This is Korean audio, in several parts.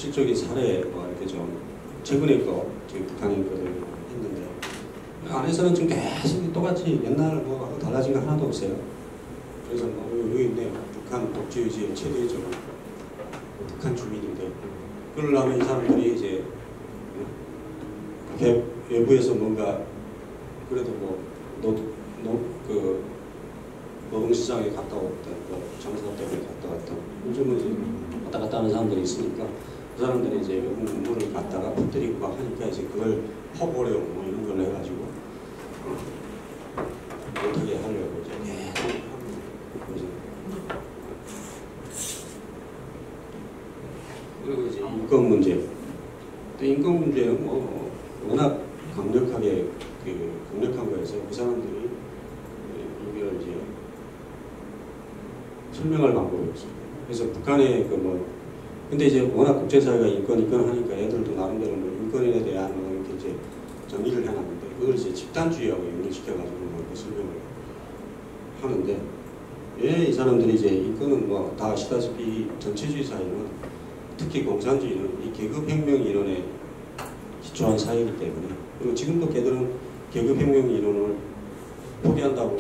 실질적인 사례 뭐 이렇게 좀 최근에 거 저희 북한에 거를 했는데 안에서는 좀 계속 똑같이 옛날 뭐 달라진 거 하나도 없어요. 그래서 뭐 여기 있네 북한 독재의지의 최대적으로 북한 주민인데 그러려면 이 사람들이 이제 외부에서 뭔가 그래도 그 노동시장에 갔다 왔던 뭐 장사 때문에 갔다 왔던 요즘은 이제 왔다 갔다 하는 사람들이 있으니까 그 사람들이 이제 외국 문물을 갖다가 퍼뜨리고 막 하니까 이제 그걸 퍼보려고 뭐 이런 걸 해가지고 어떻게 하려고 이제 계속 하고 그리고 이제 인권 문제. 또 인권 문제는 뭐 워낙 강력하게 강력한 거여서 그 사람들이 이걸 이제 설명할 방법이 없어요. 그래서 북한의 근데 이제 워낙 국제사회가 인권 하니까 애들도 나름대로 뭐 인권에 대한 뭐 이렇게 이제 정의를 해놨는데 그걸 이제 집단주의하고 연결시켜가지고 뭐 설명을 하는데 왜 이 사람들이 이제 인권은 뭐 다 아시다시피 전체주의 사회는 특히 공산주의는 이 계급혁명 이론에 기초한 사회이기 때문에 그리고 지금도 걔들은 계급혁명 이론을 포기한다고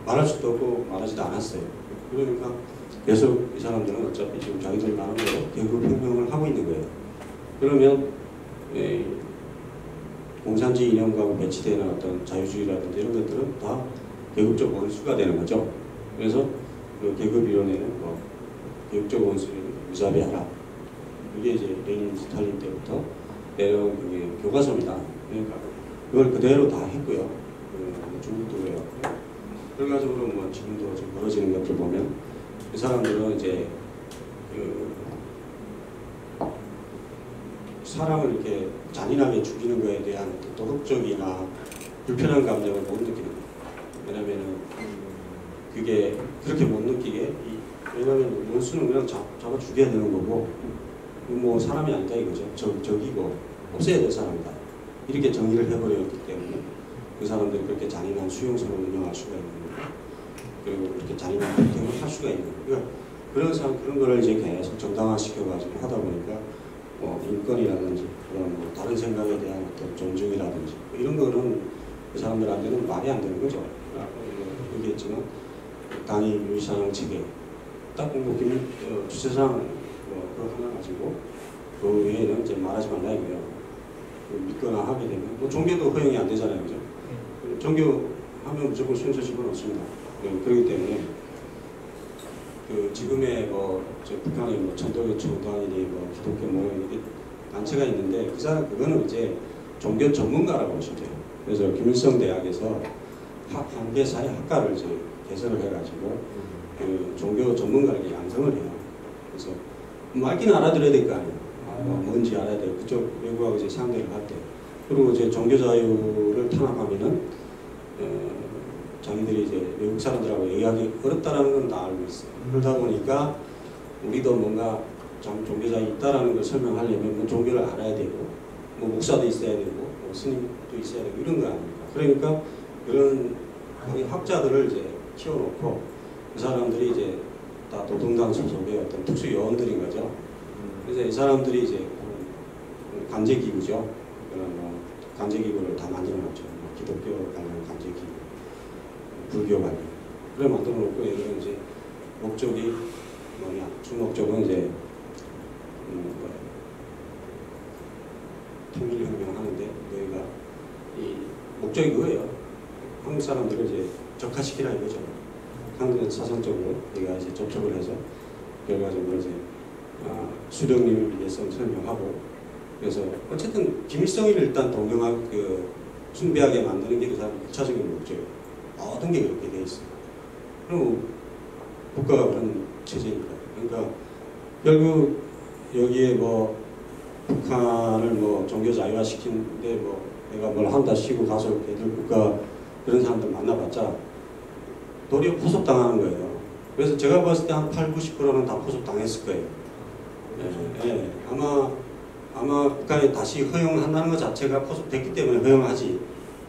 말할 수도 없고 말하지도 않았어요. 그러니까 계속 이 사람들은 어차피 지금 자기들 나름대로 계급혁명을 하고 있는 거예요. 그러면 공산주의 이념과 배치되는 어떤 자유주의라든지 이런 것들은 다 계급적 원수가 되는 거죠. 그래서 그 계급 이론에는 뭐 계급적 원수를 무자비하라. 이게 이제 레닌 스탈린 때부터 내려온 그게 교과서입니다. 그러니까 그걸 그대로 다 했고요. 중국도 그래요. 결과적으로 뭐 지금도 좀 벌어지는 것들 보면 이 사람들은 이제 사람을 이렇게 잔인하게 죽이는 거에 대한 도덕적이나 불편한 감정을 못 느끼는 거예요. 왜냐면은 그게 그렇게 못 느끼게 왜냐면 원수는 그냥 잡아 죽여야 되는 거고 뭐 사람이 아니다 이거죠. 적이고 없애야 될 사람이다. 이렇게 정의를 해버렸기 때문에 그 사람들이 그렇게 잔인한 수용소를 운영할 수가 있는 거고 그리고 그렇게 잔인한 폭행을 할 수가 있는 거고 그런 거를 이제 계속 정당화시켜가지고 하다 보니까 뭐 인권이라든지 그런 뭐 다른 생각에 대한 어떤 존중이라든지 이런 거는 그 사람들한테는 말이 안 되는 거죠. 얘기했지만 당이 유리사항 체계 딱 주체상 그거 하나 가지고 그 외에는 이제 말하지 말라 이거예요. 믿거나 하게 되면 뭐 종교도 허용이 안 되잖아요, 그죠? 종교하면 무조건 순서 집어넣습니다. 그렇기 때문에 지금의 저 북한의 뭐 천도교 총단이니 뭐 기독교 뭐 이렇게 단체가 있는데 그거는 이제 종교 전문가라고 보시면 돼요. 그래서 김일성 대학에서 한계사회 학과를 이제 개설을 해가지고 종교 전문가를 양성을 해요. 그래서 말기는 알아들어야 될 거 아니에요. 뭔지 알아야 돼요. 그쪽 외국하고 이제 상대를 할 때. 그리고 이제 종교 자유를 탄압하면은 자기들이 이제 외국 사람들하고 얘기하기 어렵다라는 건 다 알고 있어요. 그러다 보니까 우리도 뭔가 종교 자유 있다라는 걸 설명하려면 뭐 종교를 알아야 되고 뭐 목사도 있어야 되고 뭐 스님도 있어야 되고 이런 거 아닙니까? 그러니까 그런 학자들을 이제 키워놓고 그 사람들이 이제 다 노동당 소속의 어떤 특수 요원들인 거죠. 그래서 이 사람들이 이제 간제기구죠. 그런 뭐 간제기구를 다 만들어놨죠. 기독교 관련 간제기구, 불교 관련. 그래 만들어놓고 얘들은 이제 목적이 뭐냐? 주목적은 이제 통일혁명 하는데 너희가 이 목적이 그거예요. 한국 사람들을 이제 적화시키라 이거죠. 한국 사상적으로 내가 이제 접촉을 해서 결과적으로 이제 수령님을 위해서 설명하고 그래서 어쨌든 김일성을 일단 동경하고 숭배하게 만드는 게 그 사람 1차적인 목적이에요. 모든 게 그렇게 돼 있어요. 그럼 국가가 그런 체제입니다. 그러니까 결국 여기에 뭐 북한을 뭐 종교 자유화 시키는데 뭐 내가 뭘 한다 시고 가서 걔들 국가 그런 사람들 만나봤자 도리어 포섭당하는 거예요. 그래서 제가 봤을 때 한 80~90%는 다 포섭당했을 거예요. 예, 아마 북한이 다시 허용한다는 것 자체가 포섭됐기 때문에 허용하지.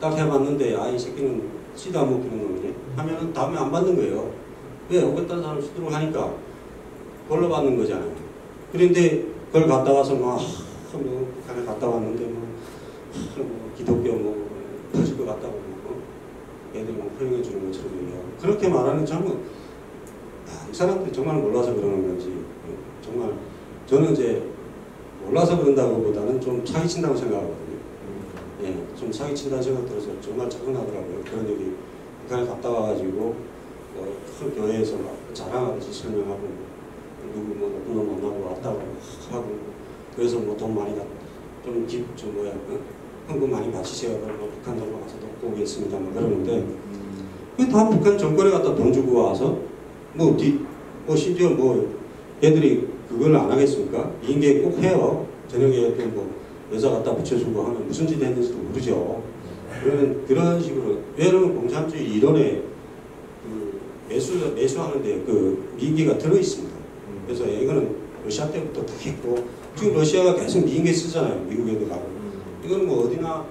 딱 해봤는데 이 새끼는 씨도 안 먹히는 놈이네 하면은 다음에 안 받는 거예요. 왜? 오겠다는 사람 수두룩 하니까 벌러 받는 거잖아요. 그런데 그걸 갔다 와서 뭐 북한에 갔다 왔는데 기독교 터질 것 같다고 애들이 허용해 주는 것처럼 얘기하고 그렇게 말하는 점은 이 사람들이 정말 몰라서 그러는 건지 정말 저는 이제 몰라서 그런다고보다는 좀 사기친다고 생각하거든요. 예, 좀 사기친다는 생각 들어서 정말 짜증나더라고요. 그런 얘기 북한에 갔다 와가지고 큰 교회에서 막 자랑하듯이 설명하고 누구 높은 놈 만나고 왔다고 하고 그래서 돈 많이 헌금 많이 바치세요. 북한 들어가서 돕고 오겠습니다. 그러는데 그게 다 북한 정권에 갖다 돈 주고 와서 심지어 애들이 그걸 안 하겠습니까? 인계 꼭 해요. 저녁에 또 여자 갖다 붙여주고 하면 무슨 짓 했는지도 모르죠. 그런 식으로 왜냐면 공산주의 이론에 매수하는데 미인계가 들어 있습니다. 그래서 이거는 러시아 때부터 다 했고 지금 러시아가 계속 미인계 쓰잖아요. 미국에도 가고 이건 어디나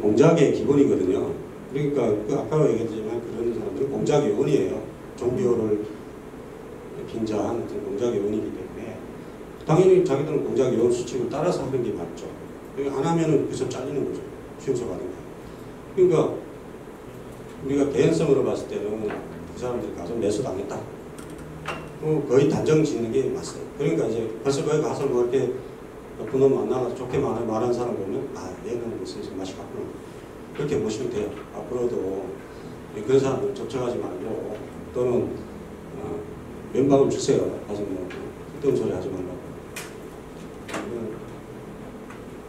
공작의 기본이거든요. 그러니까 아까 얘기했지만 그런 사람들은 공작 요원이에요. 좀비호를 빙자한 공작 요원이기 때문에 당연히 자기들은 공작 요원 수칙을 따라서 하는 게 맞죠. 안 하면은 그래서 잘리는 거죠. 취소가 되는 거예요. 그러니까 우리가 개연성으로 봤을 때는 그 사람들이 가서 매수당했다. 거의 단정 짓는 게 맞어요. 그러니까 이제 벌써 거기 가서 이렇게 높은 놈 만나서 좋게 말하는 사람 보면 얘는 무슨 맛이 같구나. 그렇게 보시면 돼요. 앞으로도 그런 사람들 접촉하지 말고 또는 면박을 주세요. 가서 쓸데없는 소리 하지 말라고.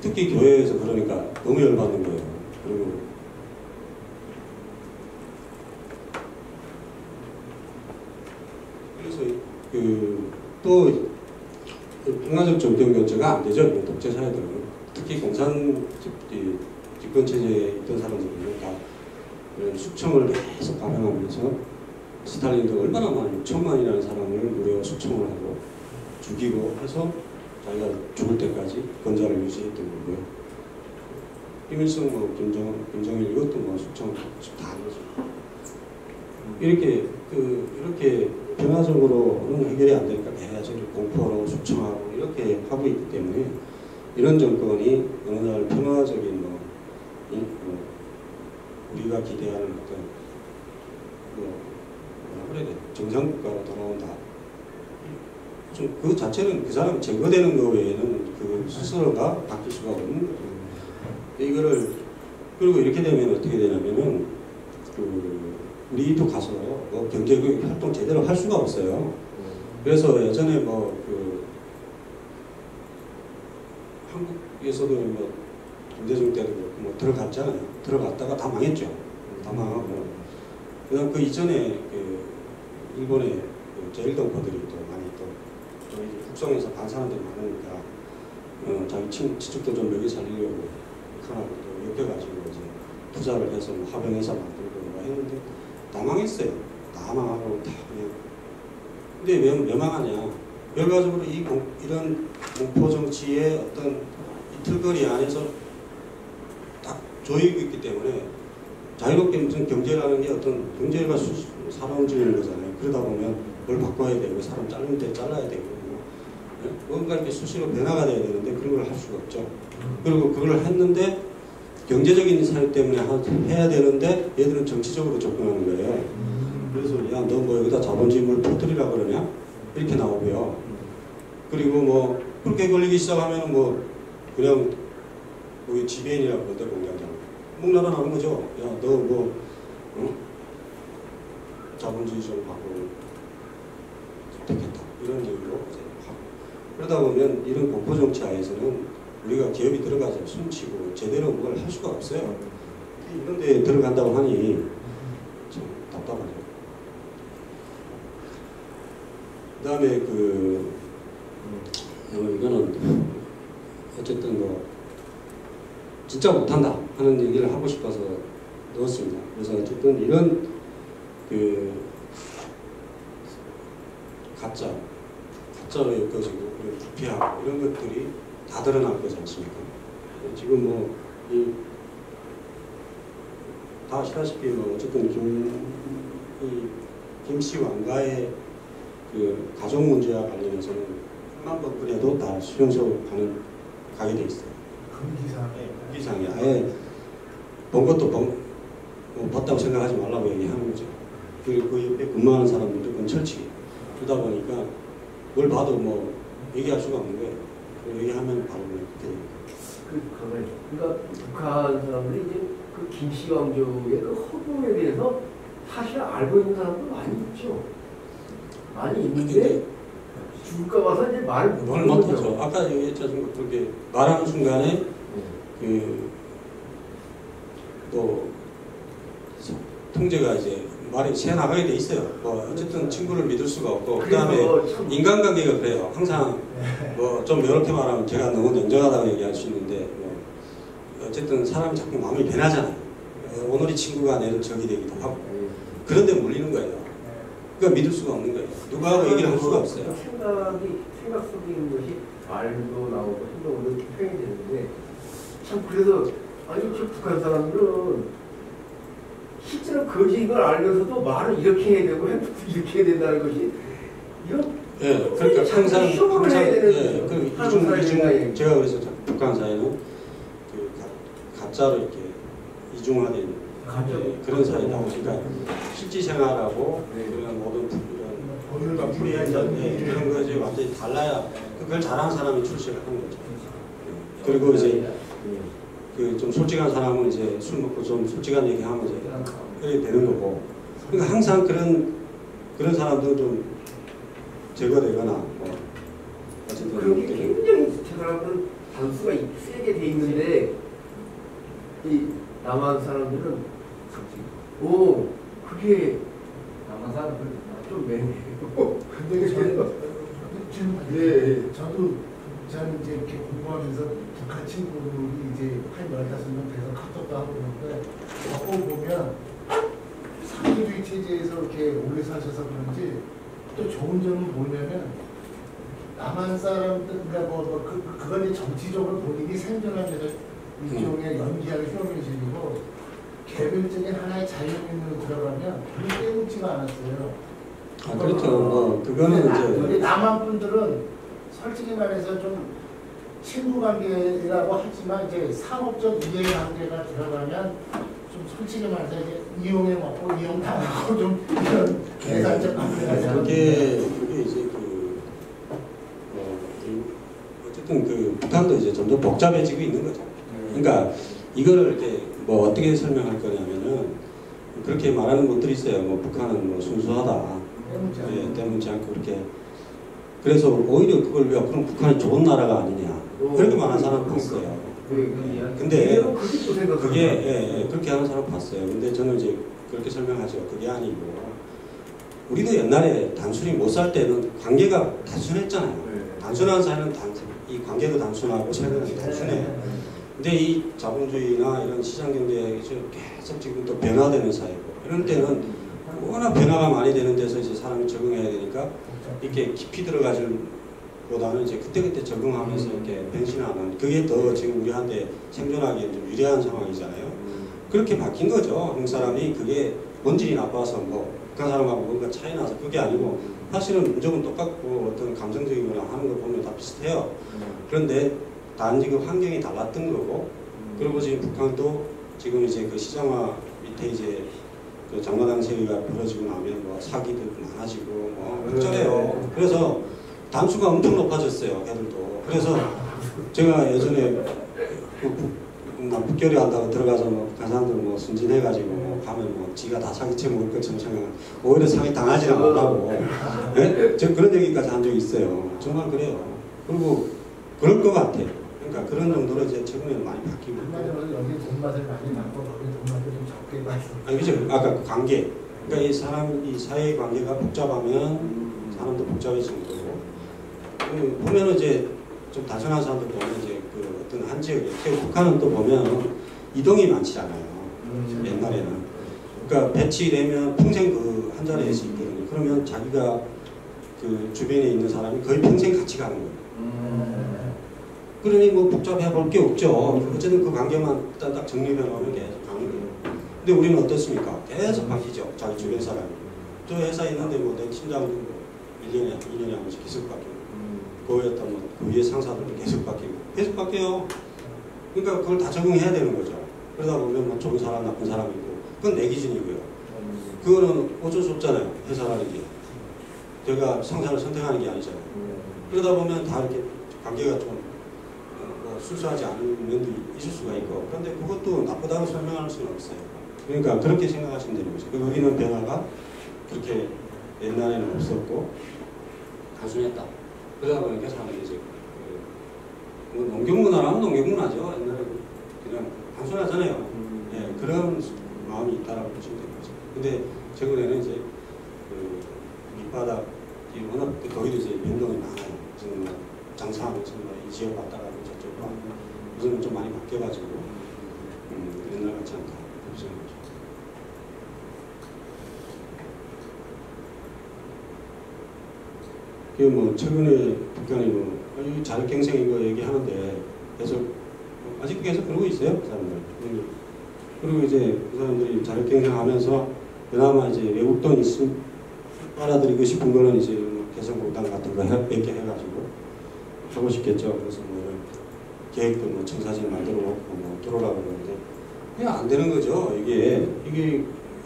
특히 교회에서 그러니까 너무 열받는 거예요. 그리고 또 평화적 정권 교체가 안 되죠. 독재 사회들은 특히 공산 집권 체제에 있던 사람들은 다 숙청을 계속 발행하면서 스탈린도 얼마나 많이 6천만이라는 사람을 무려 숙청을 하고 죽이고 해서 자기가 죽을 때까지 건자를 유지했던 거고요. 김일성, 김정일 이것도 숙청을 다 한 거죠. 이렇게 변화적으로는 해결이 안 되니까 계속 공포로 숙청하고 이렇게 하고 있기 때문에 이런 정권이 어느 날 평화적인 우리가 기대하는 정상국가로 돌아온다. 그 자체는 그 사람 제거되는 거 외에는 그 스스로가 바뀔 수가 없는 거예요. 그리고 이렇게 되면 어떻게 되냐면은 우리도 가서 경제 활동 제대로 할 수가 없어요. 그래서 예전에 한국에서도 김대중 때도 들어갔잖아요. 들어갔다가 다 망했죠. 다 망하고. 그다음 그 이전에 일본의 제일동포들이 또 많이 저희 북성에서 간 사람들이 많으니까 자기 친척도 좀 먹여 살리려고 북한하고 또 엮여가지고 이제 투자를 해서 화병회사 만들고 했는데 다 망했어요. 다 망하고 다 그냥. 근데 왜 망하냐? 결과적으로 이런 공포 정치의 어떤 이틀거리 안에서 딱 조이고 있기 때문에 자유롭게 무슨 경제라는 게 어떤 경제가 사람 죽이는 거잖아요. 그러다 보면 뭘 바꿔야 되고 사람 자를 때 잘라야 되고 뭔가 이렇게 수시로 변화가 돼야 되는데 그런 걸 할 수가 없죠. 그리고 그걸 했는데 경제적인 사유 때문에 해야 되는데 얘들은 정치적으로 접근하는 거예요. 그래서 야 너 여기다 자본주의를 퍼뜨리라 그러냐? 이렇게 나오고요. 그리고 그렇게 걸리기 시작하면 그냥 거기 지배인이라고 그러대 공장장. 목나라 나는 거죠. 야 너 자본주의 좀 하고 선택했다. 이런 얘기로 하고. 그러다 보면 이런 공포 정치 하에서는 우리가 기업이 들어가서 숨치고 제대로 뭘 할 수가 없어요. 이런 데 들어간다고 하니 좀 답답하죠. 그 다음에 이거는 어쨌든 진짜 못한다 하는 얘기를 하고 싶어서 넣었습니다. 그래서 어쨌든 이런 가짜로 엮어지고 부패하고 이런 것들이 다 드러날 거지 않습니까? 지금 다 아시다시피 어쨌든 김씨 왕가의 가족 문제와 관련해서는 1만 번 그래도 다 수용소 가게 돼 있어요. 금기상. 네, 금기상이 아예 본 것도 봤다고 생각하지 말라고 얘기하는 거죠. 그리고 그 옆에 근무하는 사람들도 그건 철칙이. 그러다 보니까 뭘 봐도 뭐 얘기할 수가 없는 거예요. 얘기하면 바로 그렇게 됩니다. 그러니까 북한 사람들이 이제 그 김씨 왕조의 그 허구에 대해서 사실 알고 있는 사람도 많이 있죠. 많이 있는데 죽을까 봐서 이제 말을 못하죠. 아까 얘기했잖아요. 그렇게 말하는 순간에 또 통제가 이제 말이 새 나가게 돼 있어요. 뭐 어쨌든 친구를 믿을 수가 없고 그다음에 인간관계가 그래요. 항상 뭐 좀 이렇게 말하면 제가 너무 냉정하다고 얘기할 수 있는데 뭐 어쨌든 사람이 자꾸 마음이 변하잖아요. 오늘이 친구가 내일 적이 되기도 하고 그런데 물리는 거예요. 그러니까 믿을 수가 없는 거예요. 누구하고 얘기를 할 수가 없어요. 생각 속에 있는 것이 말도 나오고 행동으로 표현이 되는데 참 그래서 아니 저 북한 사람들은 실제로 거짓인 걸 알면서도 말을 이렇게 해야 되고 행동도 이렇게 해야 된다는 것이 이런 예, 그러니까 항상 예, 이중 제가 그래서 북한 사회는 그 가짜로 이렇게 이중화된 그런 사회다 보니까 실제 생활하고 그런 모든 이런 불이한 그런 거 이제 완전히 달라야 그걸 잘하는 사람이 출세를 하는 거죠. 그리고 이제 그 좀 솔직한 사람은 이제 술 먹고 좀 솔직한 얘기하면 이제 그렇게 되는 거고. 그러니까 항상 그런 사람들은 좀 제거되거나 뭐 어쨌든 그런 게 굉장히 저 사람들은 단수가 세게 돼 있는데 이 남한 사람들은 오 그게 남한 사람들 좀 맹해요. 근데 저는 이제 이렇게 공부하면서 북한 친구들이 이제 한 15명 돼서 카톡도 하고 그러는데 겪어 보면 상주주의 체제에서 이렇게 오래 사셔서 그런지 또 좋은 점은 뭐냐면 남한 사람들 그러니까 그건 정치적으로 본인이 생존하면서 일종의 연기하는 표현식이고 개별적인 하나의 자유민으로 들어가면 별로 깨우치가 않았어요. 아 그렇죠. 뭐 그거는 이제 남한 분들은 솔직히 말해서 좀 친구 관계라고 하지만 이제 상업적 이해 관계가 들어가면 좀 솔직히 말해서 이제 이용해 먹고 이용 당하고 좀 이런 계산적 관계가 그게 이제 어쨌든 그 북한도 이제 점점 복잡해지고 있는 거죠. 그러니까 이거를 이렇게 뭐 어떻게 설명할 거냐면은 그렇게 말하는 분들이 있어요. 뭐 북한은 뭐 순수하다. 때문지 않고 그렇게. 그래서 오히려 그걸 왜 그럼 북한이 좋은 나라가 아니냐 그렇게 말하는 사람 봤어요. 근데 그게 그렇게 하는 사람 봤어요. 근데 저는 이제 그렇게 설명하죠. 그게 아니고 우리도 옛날에 단순히 못 살 때는 관계가 단순했잖아요. 단순한 사회는 이 관계도 단순하고 세계는 단순해. 근데 이 자본주의나 이런 시장경제에 계속 지금 또 변화되는 사회고 이런 때는 워낙 변화가 많이 되는 데서 이제 사람이 적응해야 되니까 이렇게 깊이 들어가질 보다는 이제 그때그때 적응하면서 이렇게 변신하는 그게 더 지금 우리한테 생존하기에 좀 유리한 상황이잖아요. 그렇게 바뀐 거죠. 한국 사람이 그게 본질이 나빠서 뭐 북한 사람하고 뭔가 차이 나서 그게 아니고 사실은 문제는 똑같고 어떤 감정적이거나 하는 거 보면 다 비슷해요. 그런데 단지 그 환경이 달랐던 거고 그리고 지금 북한도 지금 이제 그 시장화 밑에 이제 그 장마당 세위가 벌어지고 나면 뭐 사기도 많아지고 뭐 복잡해요. 그래서 단수가 엄청 높아졌어요. 걔들도. 그래서 제가 예전에 북결이 한다고 들어가서 뭐 북한 사람들 뭐 순진해가지고 뭐 가면 뭐 지가 다 사기쳐 먹을 것처럼 생각하면 오히려 사기 당하지는 못하고 네? 저 그런 얘기까지 한 적이 있어요. 정말 그래요. 그리고 그럴 것 같아요. 그러니까 그런 정도로 이제 최근에 많이 바뀌고. 한마디로 여기 돈맛을 많이 낳고 거기 돈맛을 좀 적게 봤어. 아니 그죠. 아까 그 관계. 그러니까 이 사회의 관계가 복잡하면 사람도 복잡해지는 거고. 보면은 이제 좀 단순한 사람들 보면 이제 그 어떤 한 지역에 북한은 또 보면 이동이 많지 않아요. 옛날에는. 그러니까 배치되면 평생 그 한 자리에서 있거든요. 그러면 자기가 그 주변에 있는 사람이 거의 평생 같이 가는 거예요. 그러니 뭐 복잡해 볼 게 없죠. 어쨌든 그 관계만 딱 정립해 놓으면 계속 가는 거예요. 근데 우리는 어떻습니까? 계속 바뀌죠. 자기 주변 사람이. 저 회사에 있는데 뭐 내 팀장도 1년에 한 번씩 계속 바뀌고. 보였다면 그 위에 상사들은 계속 바뀌고 계속 바뀌어요. 그러니까 그걸 다 적응해야 되는 거죠. 그러다 보면 뭐 좋은 사람 나쁜 사람이고 그건 내 기준이고요. 그거는 어쩔 수 없잖아요. 회사라는 게 제가 상사를 선택하는 게 아니잖아요. 그러다 보면 다 이렇게 관계가 좀 순수하지 않은 면도 있을 수가 있고 그런데 그것도 나쁘다고 설명할 수는 없어요. 그러니까 그렇게 생각하시면 되는 거죠. 우리는 변화가 그렇게 옛날에는 없었고 단순했다. 그러다 보니까 사람들이 이제 뭐 농경문화라면 농경문화죠. 옛날에 그냥 단순하잖아요. 예, 그런 마음이 있다라고 보시면 되는 거죠. 근데 최근에는 이제 그 밑바닥이 워낙 거기도 이제 변동이 많아요. 지금 뭐 장사하면서 이 지역 왔다 가고 저쪽으로 하고 요즘은 좀 많이 바뀌어가지고 옛날 같지 않다. 그렇죠. 뭐 최근에 북한이 뭐 자력갱생 이거 얘기하는데 계속 아직도 계속 그러고 있어요, 그 사람들. 그리고 이제 그 사람들이 자력갱생하면서 그나마 이제 외국 돈 있음 빨아들이고 싶은 거는 이제 개성공단 같은 거 몇 개 해가지고 하고 싶겠죠. 그래서 뭐 계획도 뭐 청사진 만들어 놓고 뭐 들어오라고 그러는데 그냥 안 되는 거죠. 이게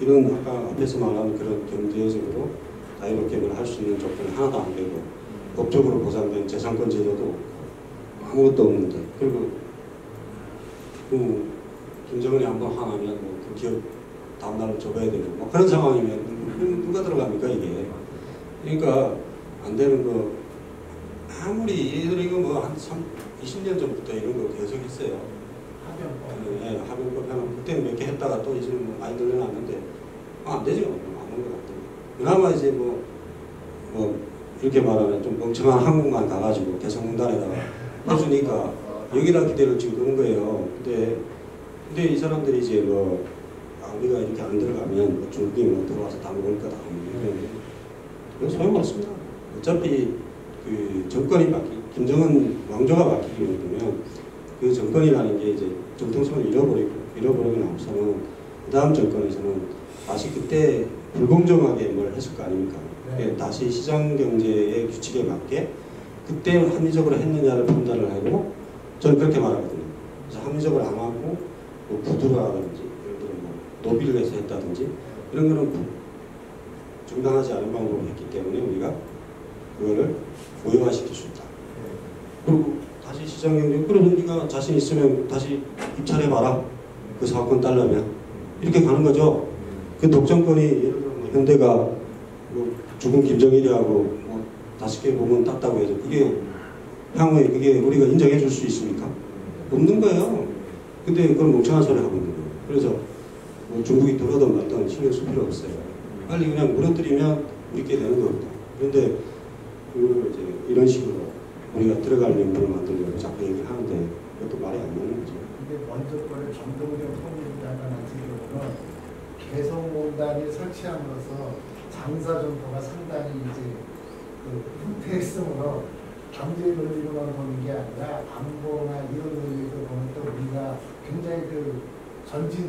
이런 아까 앞에서 말한 그런 경제적으로 자유롭게 할 수 있는 조건이 하나도 안 되고 법적으로 보장된 재산권 제도도 아무것도 없는데 그리고 김정은이 한번 하나면 뭐 그 기업 다음날로 접어야 되고 뭐 그런 상황이면 누가 들어갑니까 이게. 그러니까 안 되는 거 아무리 이거 뭐 한 20년 전부터 이런 거 계속 했어요. 하병법. 네, 하병법 하면 그때는 몇 개 했다가 또 이제 뭐 많이 늘려놨는데 안 되죠. 안 하는 것 같아요. 그나마 이제 뭐 이렇게 말하면 좀 멍청한 한국만 가가지고 개성공단에다가 해주니까 여기다 기대를 지금 그런 거예요. 근데 이 사람들이 이제 우리가 이렇게 안 들어가면 뭐 중국이 뭐 들어와서 다 먹을 거다. 그건 소용없습니다. 어차피 그 정권이 김정은 왕조가 바뀌게 되면 그 정권이라는 게 이제 정통성을 잃어버리고 나서는 그 다음 정권에서는 다시 그때 불공정하게 뭘 했을 거 아닙니까? 네. 다시 시장 경제의 규칙에 맞게 그때 합리적으로 했느냐를 판단을 하고 저는 그렇게 말하거든요. 그래서 합리적으로 안 하고 뭐 부두라든지 예를 들어 뭐 노비를 해서 했다든지 이런 거는 정당하지 않은 방법으로 했기 때문에 우리가 그거를 고유화시킬 수 있다. 그리고 다시 시장 경제 그러면 네가 자신 있으면 다시 입찰해봐라. 그 사업권 따려면 이렇게 가는 거죠. 그 독점권이 예를 들어 뭐 현대가 뭐 죽은 김정일이하고 뭐 5개 부분 땄다고 해서 그게 향후에 그게 우리가 인정해 줄 수 있습니까? 없는 거예요. 근데 그건 멍청한 소리 하고 있는 거예요. 그래서 뭐 중국이 들어오든 말든 신경 쓸 필요 없어요. 빨리 그냥 무너뜨리면 우리께 되는 겁니다. 그런데 그걸 이제 이런 식으로 우리가 들어갈 명분을 만들려고 자꾸 얘기를 하는데 그것도 말이 안 나는 거죠. 근데 먼저 거를 정동영 통일부장관 같은 경우는 개성공단이 설치함으로써 장사 정도가 상당히 이제 후퇴했으므로 경제 논리로만 보는 게 아니라 안보나 이런 논리도 보면 또 우리가 굉장히 전진